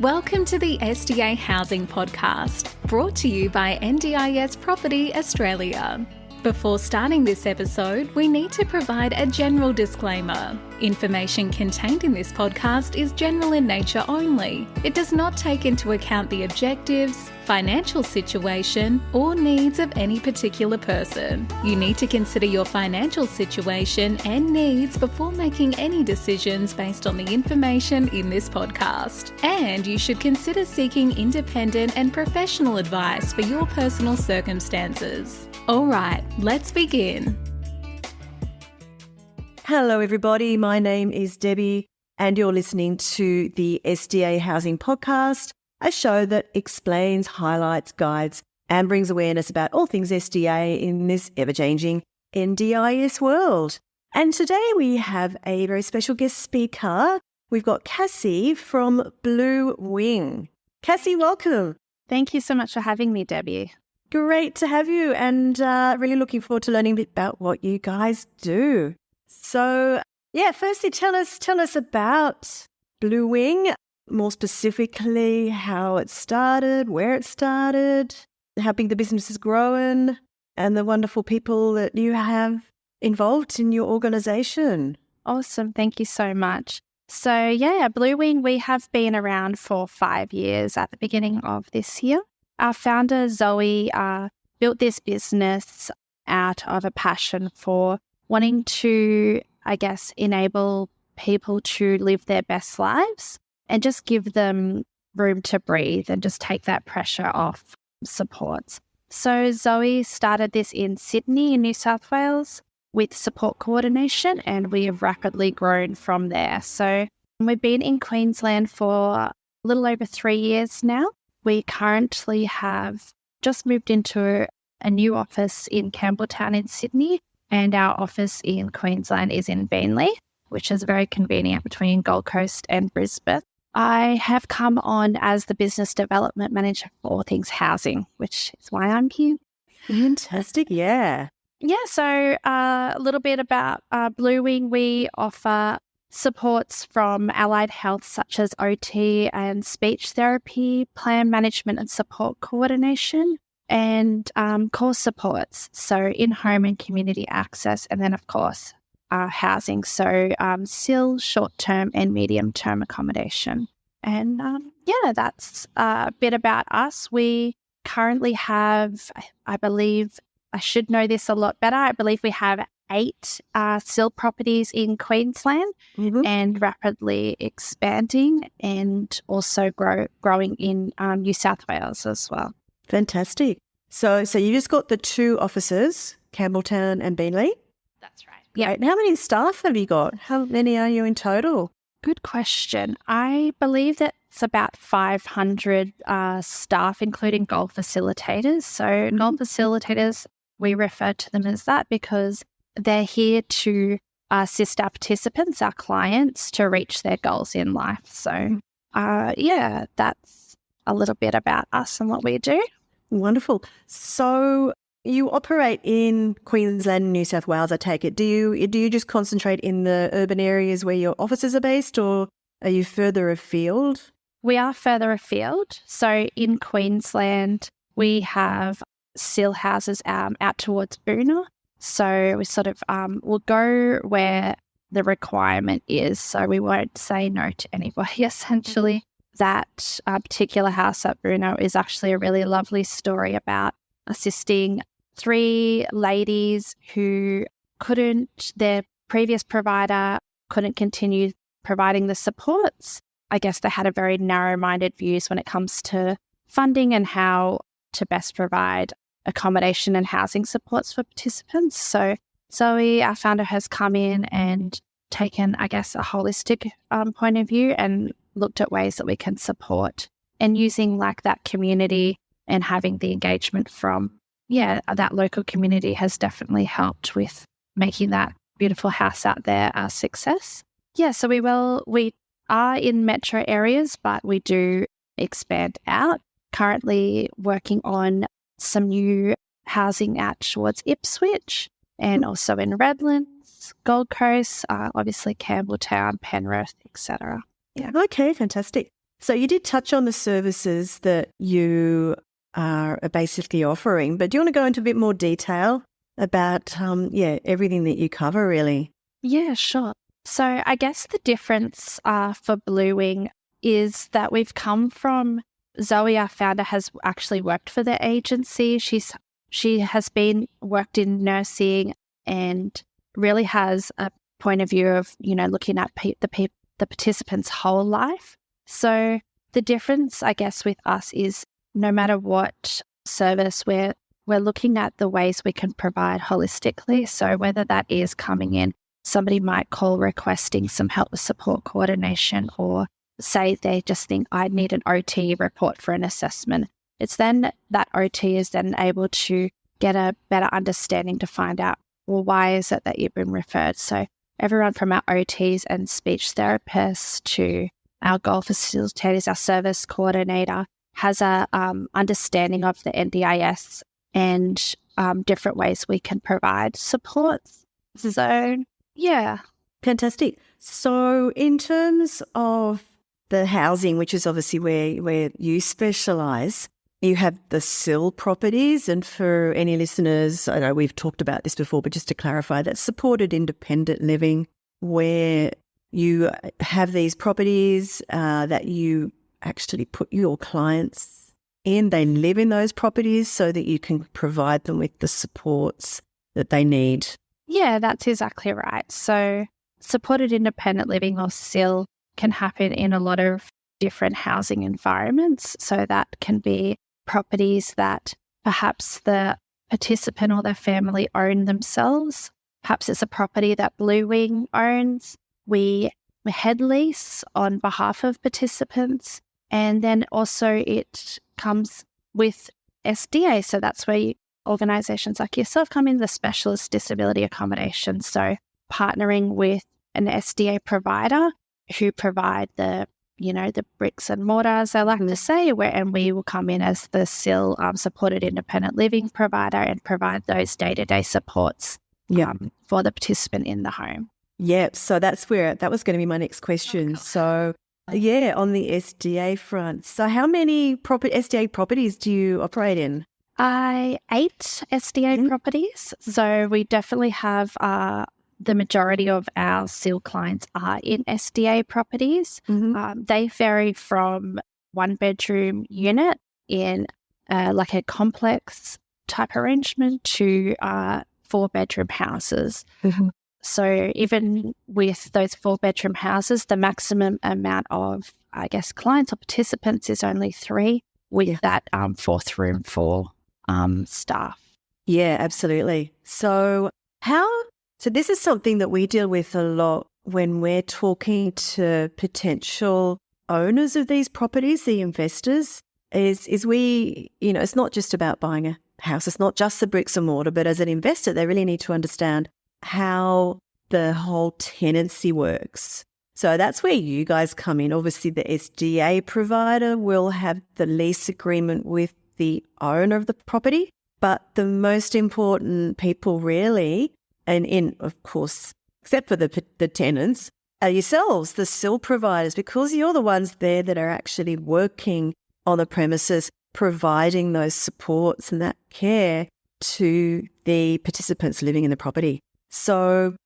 Welcome to the SDA Housing Podcast, brought to you by Ndis Property Australia. Before starting this episode, we need to provide a general disclaimer. Information contained in this podcast is general in nature only. It does not take into account the objectives, financial situation, or needs of any particular person. You need to consider your financial situation and needs before making any decisions based on the information in this podcast. And you should consider seeking independent and professional advice for your personal circumstances. All right, let's begin. Hello, everybody. My name is Debbie, and you're listening to the SDA Housing Podcast, a show that explains, highlights, guides, and brings awareness about all things SDA in this ever-changing NDIS world. And today we have a very special guest speaker. We've got Cassie from Bluewing. Cassie, welcome. Thank you so much for having me, Debbie. Great to have you, and really looking forward to learning a bit about what you guys do. So, firstly, tell us about Bluewing, more specifically how it started, where it started, how big the business is growing, and the wonderful people that you have involved in your organisation. Awesome. Thank you so much. So, Bluewing, we have been around for 5 years at the beginning of this year. Our founder, Zoe, built this business out of a passion for wanting to, enable people to live their best lives and just give them room to breathe and just take that pressure off supports. So Zoe started this in Sydney in New South Wales with support coordination, and we have rapidly grown from there. So we've been in Queensland for a little over 3 years now. We currently have just moved into a new office in Campbelltown in Sydney, and our office in Queensland is in Beenleigh, which is very convenient between Gold Coast and Brisbane. I have come on as the Business Development Manager for all things housing, which is why I'm here. Fantastic, yeah. So a little bit about Bluewing. We offer supports from allied health such as OT and speech therapy, plan management and support coordination, and core supports, so in-home and community access, and then, of course, housing, so SIL, short-term and medium-term accommodation. And, that's a bit about us. We currently have, I believe, I should know this a lot better, I believe we have 8 SIL properties in Queensland and rapidly expanding, and also growing in New South Wales as well. Fantastic. So you just got the 2 offices, Campbelltown and Beenleigh? That's right. Yeah. Right. How many staff have you got? How many are you in total? Good question. I believe that it's about 500 staff, including goal facilitators. So goal facilitators, we refer to them as that because they're here to assist our participants, our clients, to reach their goals in life. So, that's a little bit about us and what we do. Wonderful. So you operate in Queensland and New South Wales, I take it. Do you just concentrate in the urban areas where your offices are based, or are you further afield? We are further afield. So in Queensland, we have SIL houses out towards Beenleigh. So we sort of will go where the requirement is. So we won't say no to anybody, essentially. That particular house at Bruno is actually a really lovely story about assisting 3 ladies who their previous provider couldn't continue providing the supports. I guess they had a very narrow-minded views when it comes to funding and how to best provide accommodation and housing supports for participants. So Zoe, our founder, has come in and taken, a holistic point of view and looked at ways that we can support, and using that community and having the engagement from, that local community has definitely helped with making that beautiful house out there a success. So we are in metro areas, but we do expand out. Currently working on some new housing out towards Ipswich and also in Redlands, Gold Coast, obviously Campbelltown, Penrith, etc. Yeah. Okay, fantastic. So you did touch on the services that you are basically offering, but do you want to go into a bit more detail about, everything that you cover really? Yeah, sure. So I guess the difference for Bluewing is that we've come from Zoe, our founder, has actually worked for the agency. She has worked in nursing and really has a point of view of, looking at the participant's whole life. So the difference, I guess, with us is no matter what service we're looking at the ways we can provide holistically. So whether that is coming in, somebody might call requesting some help with support coordination, or say they just think I need an OT report for an assessment. It's then that OT is then able to get a better understanding to find out, well, why is it that you've been referred? So everyone from our OTs and speech therapists to our goal facilitators, our service coordinator, has a understanding of the NDIS and different ways we can provide supports. So, yeah. Fantastic. So in terms of the housing, which is obviously where you specialise, you have the SIL properties, and for any listeners, I know we've talked about this before, but just to clarify, that's supported independent living, where you have these properties that you actually put your clients in. They live in those properties so that you can provide them with the supports that they need. Yeah, that's exactly right. So supported independent living, or SIL, can happen in a lot of different housing environments. So that can be properties that perhaps the participant or their family own themselves. Perhaps it's a property that Bluewing owns. We head lease on behalf of participants. And then also it comes with SDA. So that's where organisations like yourself come in, the specialist disability accommodation. So partnering with an SDA provider who provide the bricks and mortar, as they like to say, and we will come in as the SIL supported independent living provider and provide those day-to-day supports for the participant in the home. Yeah, so that was going to be my next question. So, on the SDA front, so how many SDA properties do you operate in? 8 SDA properties. So we definitely have the majority of our SIL clients are in SDA properties. They vary from 1-bedroom unit in like a complex type arrangement to 4-bedroom houses. So even with those 4-bedroom houses, the maximum amount of, I guess, clients or participants is only 3, with that 4th room for staff. Yeah, absolutely. So this is something that we deal with a lot when we're talking to potential owners of these properties, the investors, is we, it's not just about buying a house. It's not just the bricks and mortar, but as an investor, they really need to understand how the whole tenancy works. So that's where you guys come in. Obviously, the SDA provider will have the lease agreement with the owner of the property, but the most important people really, and of course, except for the tenants, are yourselves, the SIL providers, because you're the ones there that are actually working on the premises, providing those supports and that care to the participants living in the property. So,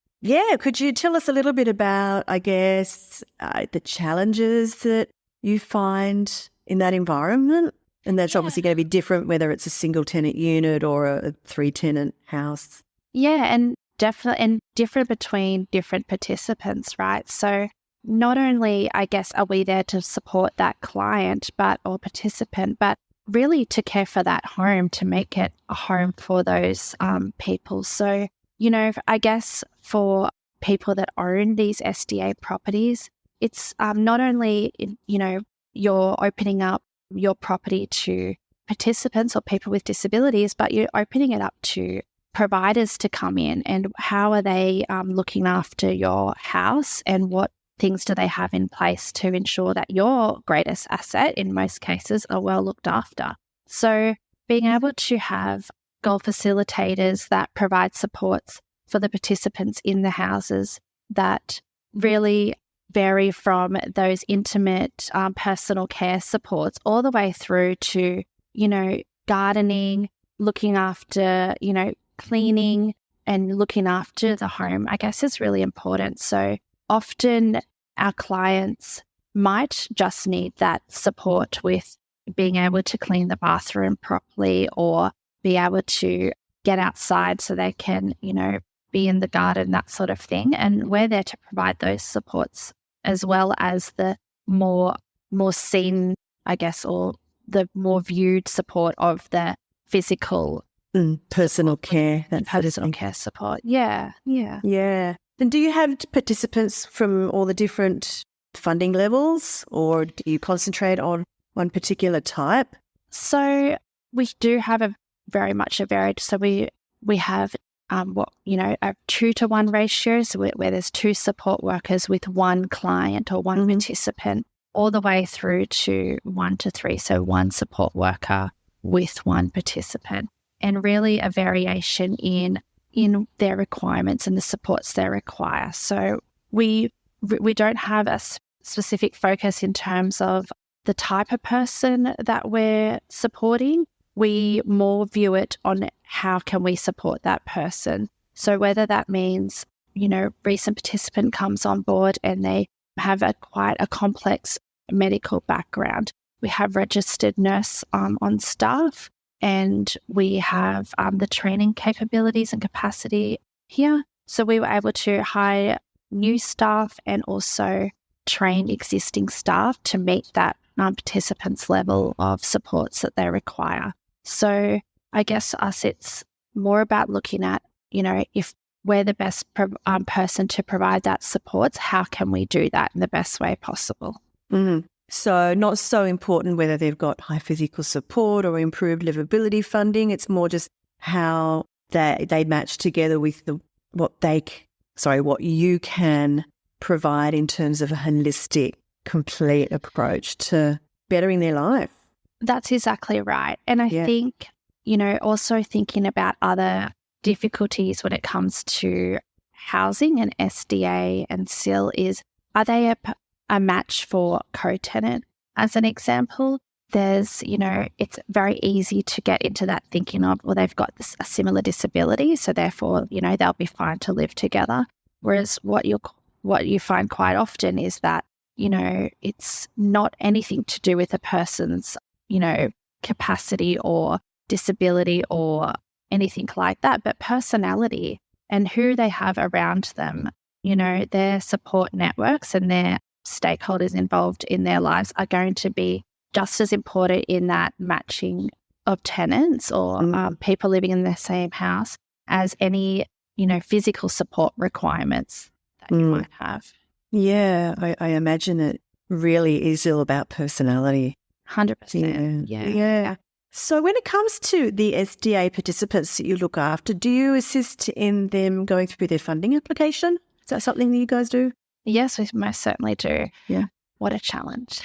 could you tell us a little bit about, I guess, the challenges that you find in that environment? And that's obviously going to be different whether it's a single tenant unit or a 3-tenant house. Yeah, and definitely, and different between different participants, right? So not only, I guess, are we there to support that client or participant, but really to care for that home, to make it a home for those people. So, I guess for people that own these SDA properties, it's not only, you're opening up your property to participants or people with disabilities, but you're opening it up to providers to come in, and how are they looking after your house, and what things do they have in place to ensure that your greatest asset, in most cases, are well looked after. So being able to have goal facilitators that provide supports for the participants in the houses that really vary from those intimate personal care supports all the way through to, gardening, looking after, cleaning and looking after the home, I guess is really important. So often our clients might just need that support with being able to clean the bathroom properly or be able to get outside so they can, be in the garden, that sort of thing. And we're there to provide those supports as well as the more seen, I guess, or the more viewed support of the physical personal care. Personal care support. Yeah. And do you have participants from all the different funding levels, or do you concentrate on one particular type? So we do have very much a varied. So we have a 2-to-1 ratio, so where there's 2 support workers with 1 client or 1 participant, all the way through to 1-to-3, so 1 support worker with 1 participant, and really a variation in their requirements and the supports they require. So we don't have a specific focus in terms of the type of person that we're supporting. We more view it on how can we support that person. So whether that means, recent participant comes on board and they have quite a complex medical background. We have registered nurse on staff, and we have the training capabilities and capacity here. So we were able to hire new staff and also train existing staff to meet that participants' level of supports that they require. So I guess it's more about looking at, if we're the best person to provide that support, how can we do that in the best way possible? Mm-hmm. So not so important whether they've got high physical support or improved livability funding. It's more just how they match together with what you can provide in terms of a holistic, complete approach to bettering their life. That's exactly right. And I think, also thinking about other difficulties when it comes to housing and SDA and SIL is, are they a match for co-tenant? As an example, there's, it's very easy to get into that thinking of, well, they've got a similar disability, so therefore, they'll be fine to live together. Whereas what you find quite often is that, it's not anything to do with a person's, capacity or disability or anything like that, but personality and who they have around them, their support networks and their stakeholders involved in their lives are going to be just as important in that matching of tenants or people living in the same house as any, physical support requirements that you might have. Yeah, I imagine it really is all about personality. 100%. Yeah. So when it comes to the SDA participants that you look after, do you assist in them going through their funding application? Is that something that you guys do? Yes, we most certainly do. Yeah. What a challenge.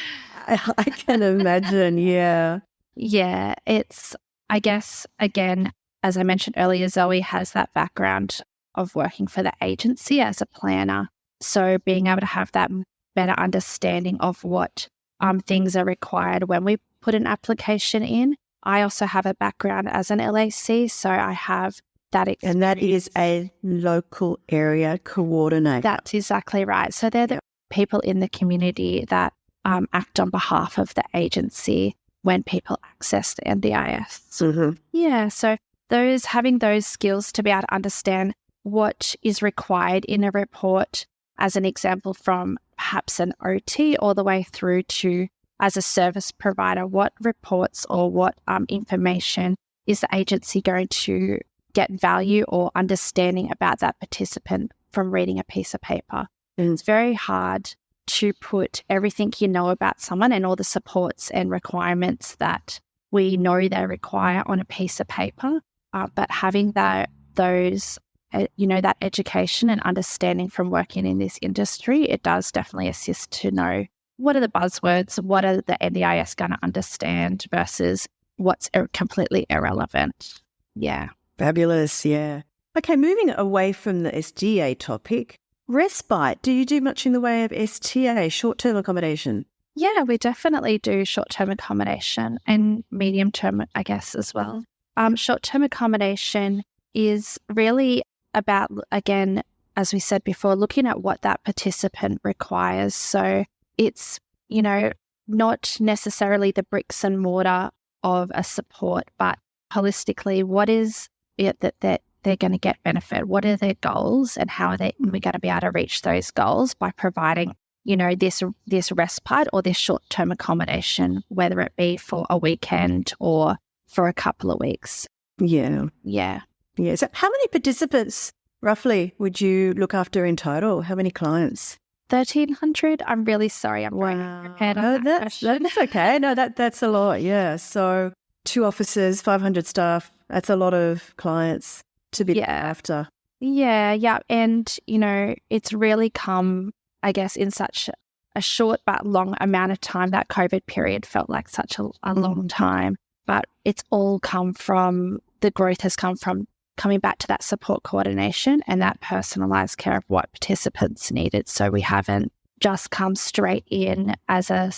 I can imagine, yeah. Yeah, it's, I guess, again, as I mentioned earlier, Zoe has that background of working for the agency as a planner. So being able to have that better understanding of what things are required when we put an application in. I also have a background as an LAC, so I have that experience. And that is a local area coordinator. That's exactly right. So they're the people in the community that act on behalf of the agency when people access the NDIS. Mm-hmm. Yeah, so having those skills to be able to understand what is required in a report, as an example from perhaps an OT all the way through to as a service provider, what reports or what information is the agency going to get value or understanding about that participant from reading a piece of paper. It's very hard to put everything you know about someone and all the supports and requirements that we know they require on a piece of paper, but having that education and understanding from working in this industry, it does definitely assist to know what are the buzzwords, what are the NDIS going to understand versus what's completely irrelevant. Yeah. Fabulous, yeah. Okay, moving away from the SDA topic, Respite. Do you do much in the way of STA, short-term accommodation? Yeah, we definitely do short-term accommodation and medium-term, I guess, as well. Short-term accommodation is really about, again, as we said before, looking at what that participant requires. So it's, not necessarily the bricks and mortar of a support, but holistically, what is it that they're going to get benefit? What are their goals, and how are we going to be able to reach those goals by providing, this respite or this short-term accommodation, whether it be for a weekend or for a couple of weeks. Yeah. Yeah. Yeah. So how many participants roughly would you look after in total? How many clients? 1,300. I'm really sorry. I'm prepared on that question. That's okay. No, that's a lot. Yeah. So 2 offices, 500 staff. That's a lot of clients to be after. Yeah. And, it's really come, I guess, in such a short but long amount of time. That COVID period felt like such a long time. But it's all the growth has come from coming back to that support coordination and that personalised care of what participants needed. So we haven't just come straight in as a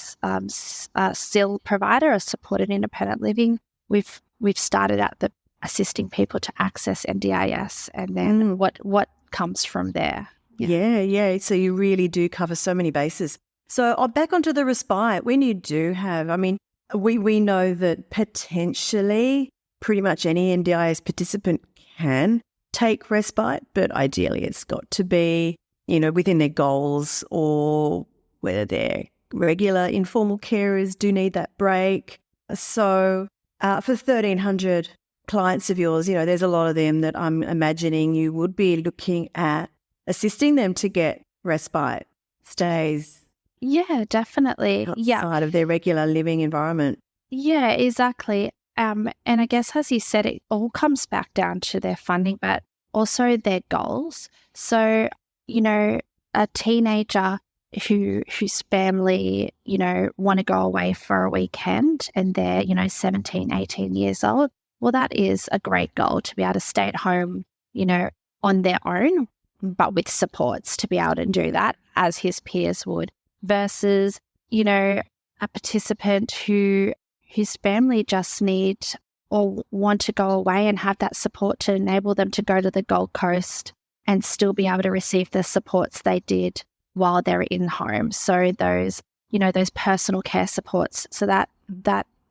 SIL provider, a supported independent living. We've started at the assisting people to access NDIS, and then what comes from there. Yeah. So you really do cover so many bases. So back onto the respite. When you do have, we know that potentially pretty much any NDIS participant can take respite, but ideally it's got to be, within their goals, or whether they're regular informal carers do need that break. So for 1,300 clients of yours, there's a lot of them that I'm imagining you would be looking at assisting them to get respite stays. Yeah, definitely. Outside of their regular living environment. Yeah, exactly. And I guess, as you said, it all comes back down to their funding, but also their goals. So, a teenager whose family, want to go away for a weekend and they're, 17, 18 years old, well, that is a great goal, to be able to stay at home, on their own, but with supports to be able to do that as his peers would, versus, a participant whose family just need or want to go away and have that support to enable them to go to the Gold Coast and still be able to receive the supports they did while they're in home. So those personal care supports, so that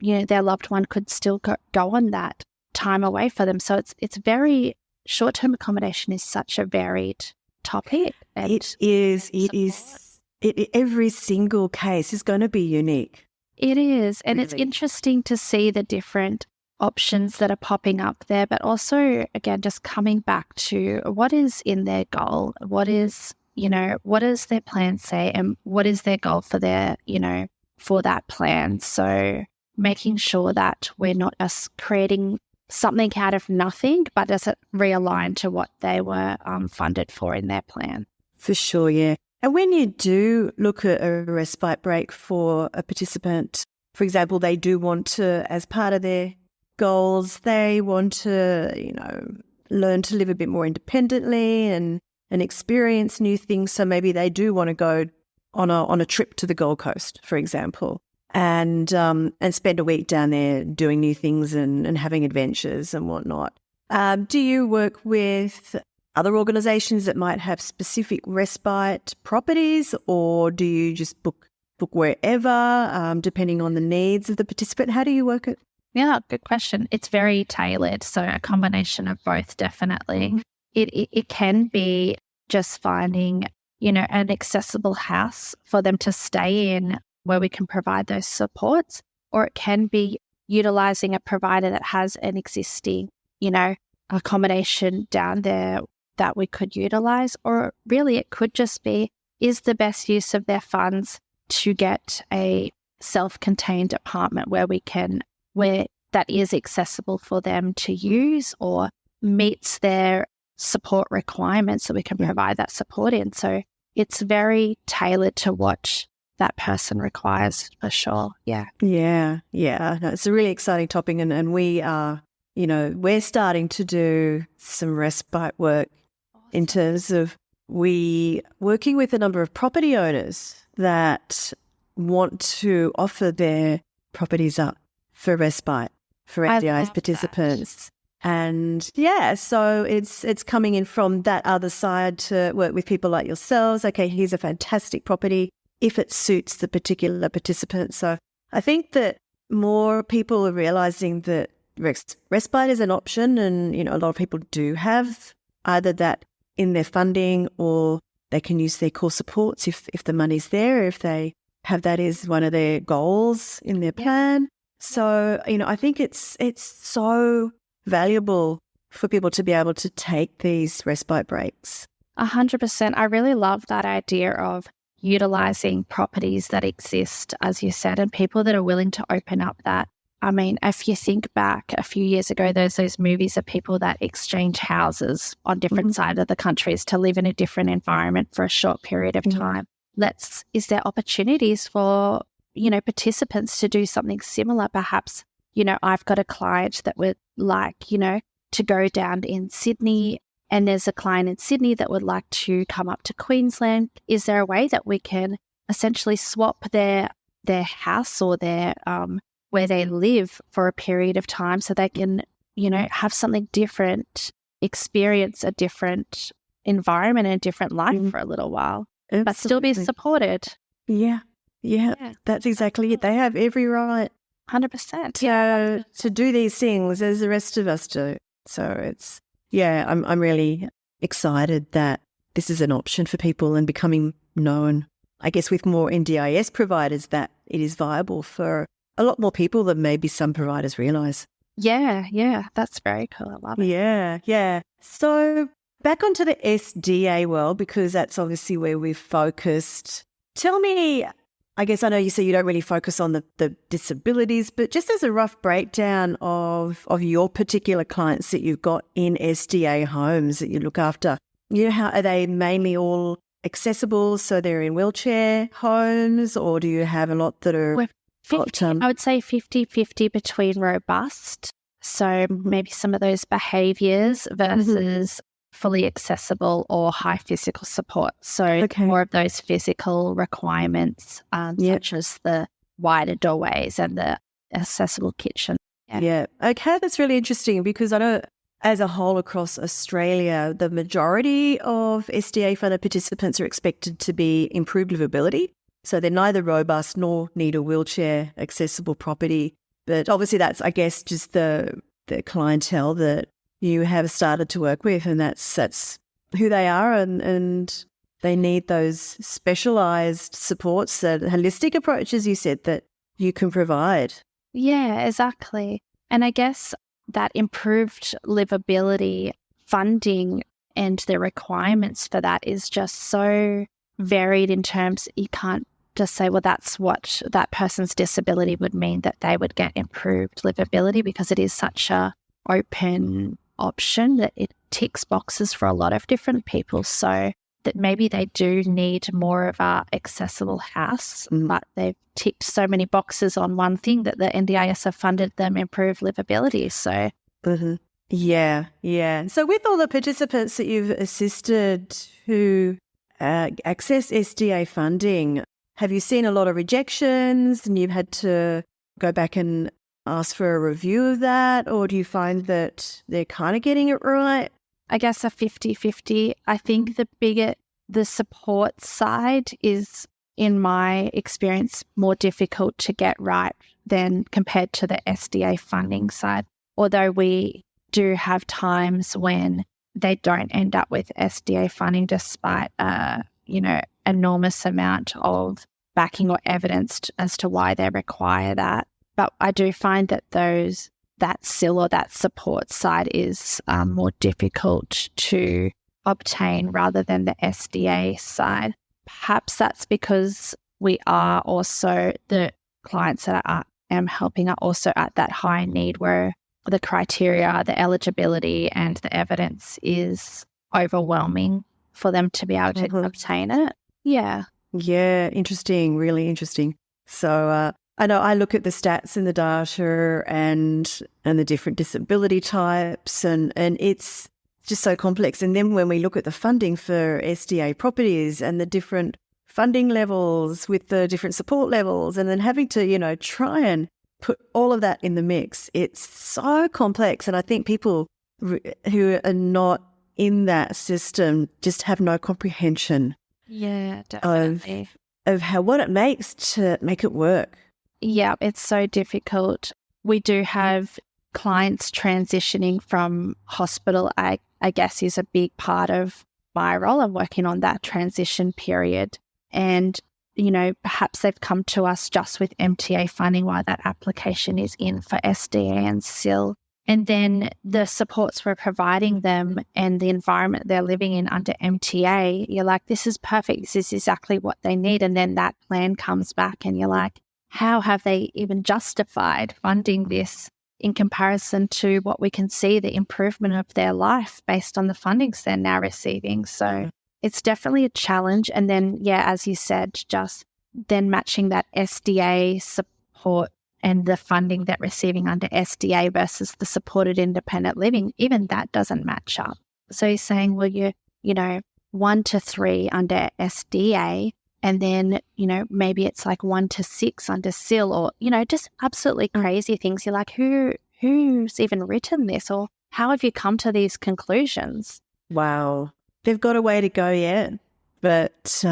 their loved one could still go on that time away for them. So it's very, short-term accommodation is such a varied topic. It is. Every single case is going to be unique. It is. And really. It's interesting to see the different options that are popping up there, but also, again, just coming back to what is in their goal, what does their plan say, and what is their goal for for that plan. So making sure that we're not just creating something out of nothing, but does it realign to what they were funded for in their plan? For sure, yeah. And when you do look at a respite break for a participant, for example, they do want to, as part of their goals, they want to, learn to live a bit more independently and experience new things. So maybe they do want to go on a trip to the Gold Coast, for example, and spend a week down there doing new things and having adventures and whatnot. Do you work with other organisations that might have specific respite properties, or do you just book wherever, depending on the needs of the participant? How do you work it? Yeah, good question. It's very tailored, so a combination of both, definitely. Mm-hmm. It can be just finding, an accessible house for them to stay in where we can provide those supports, or it can be utilising a provider that has an existing, accommodation down there that we could utilise, or really it could just be, is the best use of their funds to get a self-contained apartment where that is accessible for them to use or meets their support requirements, so we can provide that support in. So it's very tailored to what that person requires, for sure. Yeah. Yeah. No, it's a really exciting topic, and we are, we're starting to do some respite work in terms of we working with a number of property owners that want to offer their properties up for respite for SDA's participants. And yeah, so it's coming in from that other side to work with people like yourselves. Okay, here's a fantastic property if it suits the particular participant. So I think that more people are realising that respite is an option, and, a lot of people do have either that in their funding, or they can use their core supports if the money's there, if they have that as one of their goals in their plan. So, I think it's so valuable for people to be able to take these respite breaks. 100%. I really love that idea of utilising properties that exist, as you said, and people that are willing to open up that. I mean, if you think back a few years ago, there's those movies of people that exchange houses on different sides of the countries to live in a different environment for a short period of time. Is there opportunities for, participants to do something similar? Perhaps, I've got a client that would like, to go down in Sydney, and there's a client in Sydney that would like to come up to Queensland. Is there a way that we can essentially swap their house or their where they live for a period of time so they can, have something different, experience a different environment and a different life for a little while, but still be supported? Yeah, that's exactly it. They have every right 100% to do these things as the rest of us do. So I'm really excited that this is an option for people and becoming known, I guess, with more NDIS providers, that it is viable for a lot more people than maybe some providers realise. Yeah, that's very cool. I love it. Yeah. So back onto the SDA world, because that's obviously where we've focused. Tell me, I guess I know you say you don't really focus on the disabilities, but just as a rough breakdown of your particular clients that you've got in SDA homes that you look after, how are they mainly all accessible, so they're in wheelchair homes, or do you have a lot that are... I would say 50-50 between robust, so maybe some of those behaviours versus fully accessible or high physical support. So more of those physical requirements, such as the wider doorways and the accessible kitchen. Yeah. Okay, that's really interesting, because I know as a whole across Australia, the majority of SDA funded participants are expected to be improved livability. So they're neither robust nor need a wheelchair accessible property. But obviously that's, I guess, just the clientele that you have started to work with, and that's who they are, and they need those specialised supports, that holistic approaches you said that you can provide. Yeah, exactly. And I guess that improved livability funding and the requirements for that is just so varied in terms, you can't just say, well, that's what that person's disability would mean that they would get improved livability, because it is such a open option that it ticks boxes for a lot of different people. So that maybe they do need more of a accessible house, but they've ticked so many boxes on one thing that the NDIS have funded them improve livability. So yeah. So with all the participants that you've assisted who access SDA funding, have you seen a lot of rejections and you've had to go back and ask for a review of that, or do you find that they're kind of getting it right? I guess a 50-50. I think the support side is, in my experience, more difficult to get right than compared to the SDA funding side. Although we do have times when they don't end up with SDA funding despite enormous amount of backing or evidence as to why they require that. But I do find that that SIL or that support side is more difficult to obtain rather than the SDA side. Perhaps that's because we are also, the clients that I am helping are also at that high need where the criteria, the eligibility and the evidence is overwhelming for them to be able to obtain it. Yeah. Yeah, interesting, really interesting. So I know I look at the stats in the data and the different disability types, and it's just so complex. And then when we look at the funding for SDA properties and the different funding levels with the different support levels, and then having to, try and put all of that in the mix, it's so complex. And I think people who are not in that system just have no comprehension definitely. of what it makes to make it work. Yeah, it's so difficult. We do have clients transitioning from hospital, I guess is a big part of my role. I'm working on that transition period. And, perhaps they've come to us just with MTA funding while that application is in for SDA and SIL. And then the supports we're providing them and the environment they're living in under MTA, you're like, this is perfect. This is exactly what they need. And then that plan comes back and you're like, how have they even justified funding this in comparison to what we can see, the improvement of their life based on the fundings they're now receiving? So it's definitely a challenge. And then, as you said, just then matching that SDA support and the funding they're receiving under SDA versus the supported independent living, even that doesn't match up. So you're saying, well, you're, 1 to 3 under SDA, and then, maybe it's like 1 to 6 under SIL, or, just absolutely crazy things. You're like, who's even written this, or how have you come to these conclusions? Wow. They've got a way to go yet. But,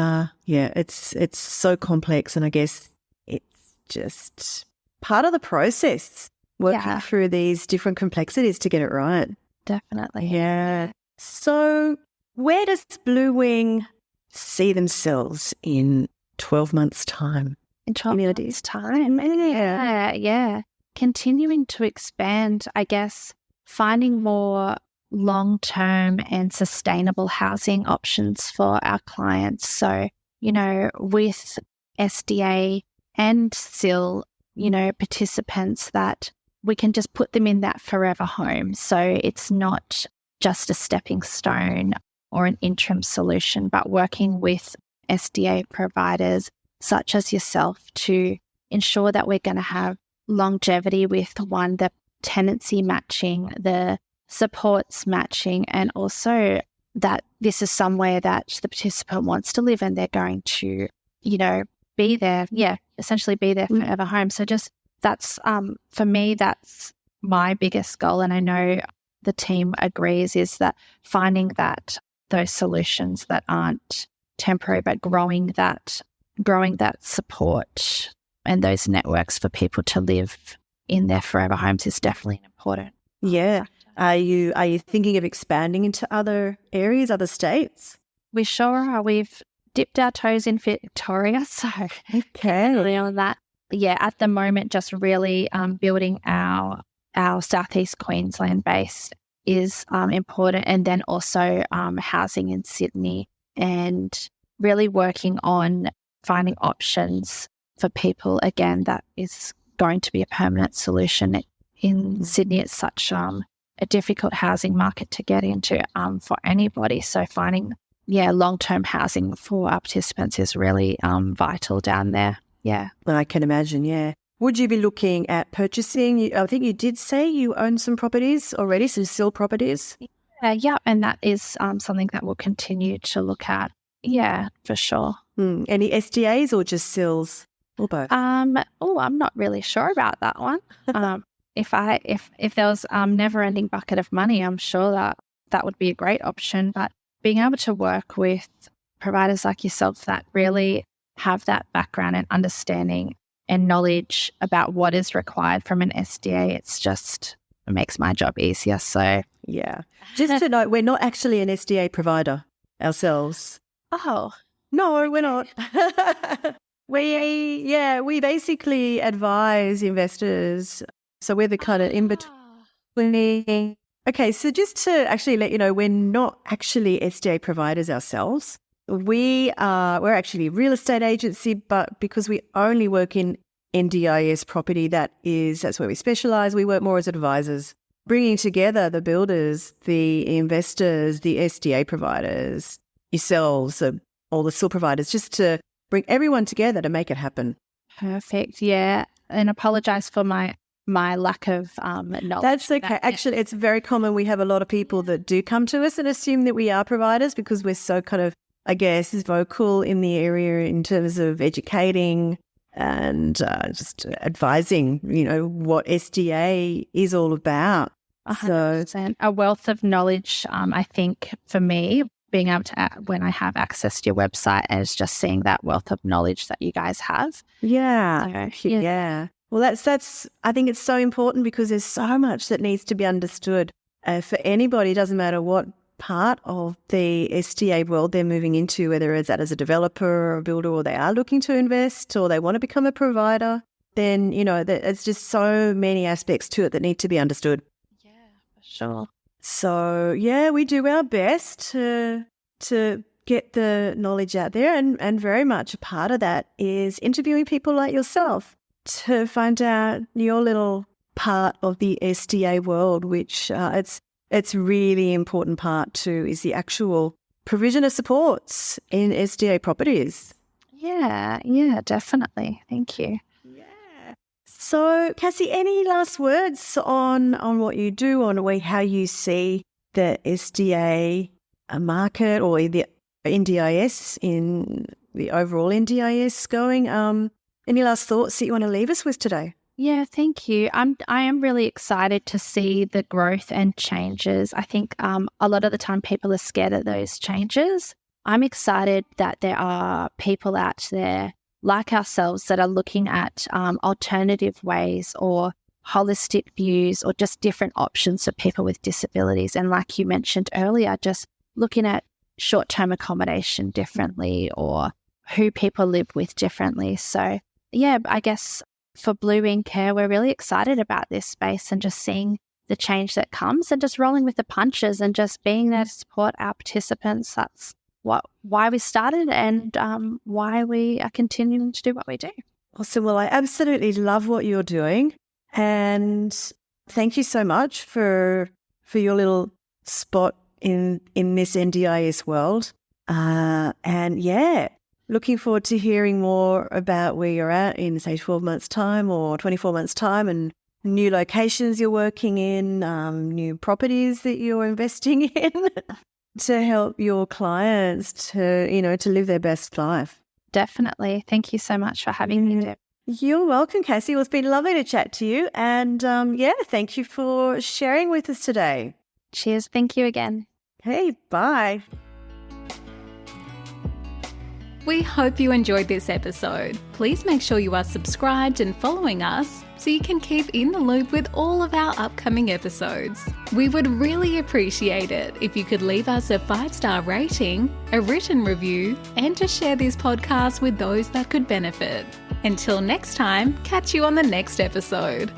it's so complex, and I guess it's just part of the process, working through these different complexities to get it right. Definitely. Yeah. So where does Bluewing see themselves in 12 months' time? In 12 months' time? Yeah. Continuing to expand, I guess, finding more long-term and sustainable housing options for our clients. So, with SDA and SIL, participants, that we can just put them in that forever home. So it's not just a stepping stone or an interim solution, but working with SDA providers such as yourself to ensure that we're going to have longevity with the tenancy matching, the supports matching, and also that this is somewhere that the participant wants to live and they're going to, be there. Yeah, essentially be there forever home. So just that's, for me, that's my biggest goal. And I know the team agrees, is that finding those solutions that aren't temporary, but growing that support and those networks for people to live in their forever homes is definitely important. Yeah. Are you thinking of expanding into other areas, other states? We sure are. We've dipped our toes in Victoria, so really on that. Yeah, at the moment, just really building our Southeast Queensland base is important, and then also housing in Sydney, and really working on finding options for people. Again, that is going to be a permanent solution. In Sydney, it's such a difficult housing market to get into for anybody. So finding long-term housing for our participants is really vital down there. Yeah. I can imagine, yeah. Would you be looking at purchasing? I think you did say you own some properties already, some SIL properties. Yeah, and that is something that we'll continue to look at. Yeah, for sure. Any SDAs or just SILs or both? I'm not really sure about that one. If there was never-ending bucket of money, I'm sure that would be a great option. But being able to work with providers like yourself that really have that background and understanding and knowledge about what is required from an SDA, it makes my job easier. So yeah, just to note, we're not actually an SDA provider ourselves. Oh no, we're not. We basically advise investors. So we're the kind of in between. Okay, so just to actually let you know, we're not actually SDA providers ourselves. We're actually a real estate agency, but because we only work in NDIS property, that's where we specialise. We work more as advisors, bringing together the builders, the investors, the SDA providers, yourselves, all the SIL providers, just to bring everyone together to make it happen. Perfect. Yeah, and apologise for my my lack of knowledge. That's okay. Actually, it's very common. We have a lot of people that do come to us and assume that we are providers because we're so kind of, I guess, vocal in the area in terms of educating and just advising, what SDA is all about. 100%. A wealth of knowledge, I think, for me, being able to, when I have access to your website, is just seeing that wealth of knowledge that you guys have. Yeah. So, yeah. Well, that's. I think it's so important because there's so much that needs to be understood for anybody. It doesn't matter what part of the SDA world they're moving into, whether it's that as a developer or a builder, or they are looking to invest, or they want to become a provider. Then it's just so many aspects to it that need to be understood. Yeah, for sure. So yeah, we do our best to get the knowledge out there, and very much a part of that is interviewing people like yourself to find out your little part of the SDA world, which it's really important part too, is the actual provision of supports in SDA properties. Yeah, definitely. Thank you. Yeah. So, Cassie, any last words on what you do, on how you see the SDA market or the NDIS in the overall NDIS going? Any last thoughts that you want to leave us with today? Yeah, thank you. I am really excited to see the growth and changes. I think a lot of the time people are scared of those changes. I'm excited that there are people out there like ourselves that are looking at alternative ways or holistic views or just different options for people with disabilities. And like you mentioned earlier, just looking at short-term accommodation differently or who people live with differently. So yeah, I guess for Bluewing Care, we're really excited about this space and just seeing the change that comes and just rolling with the punches and just being there to support our participants. That's why we started and why we are continuing to do what we do. Awesome. Well, I absolutely love what you're doing, and thank you so much for your little spot in this NDIS world. And yeah, looking forward to hearing more about where you're at in, say, 12 months' time or 24 months' time, and new locations you're working in, new properties that you're investing in to help your clients to live their best life. Definitely. Thank you so much for having me, Deb. You're welcome, Cassie. Well, it's been lovely to chat to you. And thank you for sharing with us today. Cheers. Thank you again. Hey, bye. We hope you enjoyed this episode. Please make sure you are subscribed and following us so you can keep in the loop with all of our upcoming episodes. We would really appreciate it if you could leave us a 5-star rating, a written review, and to share this podcast with those that could benefit. Until next time, catch you on the next episode.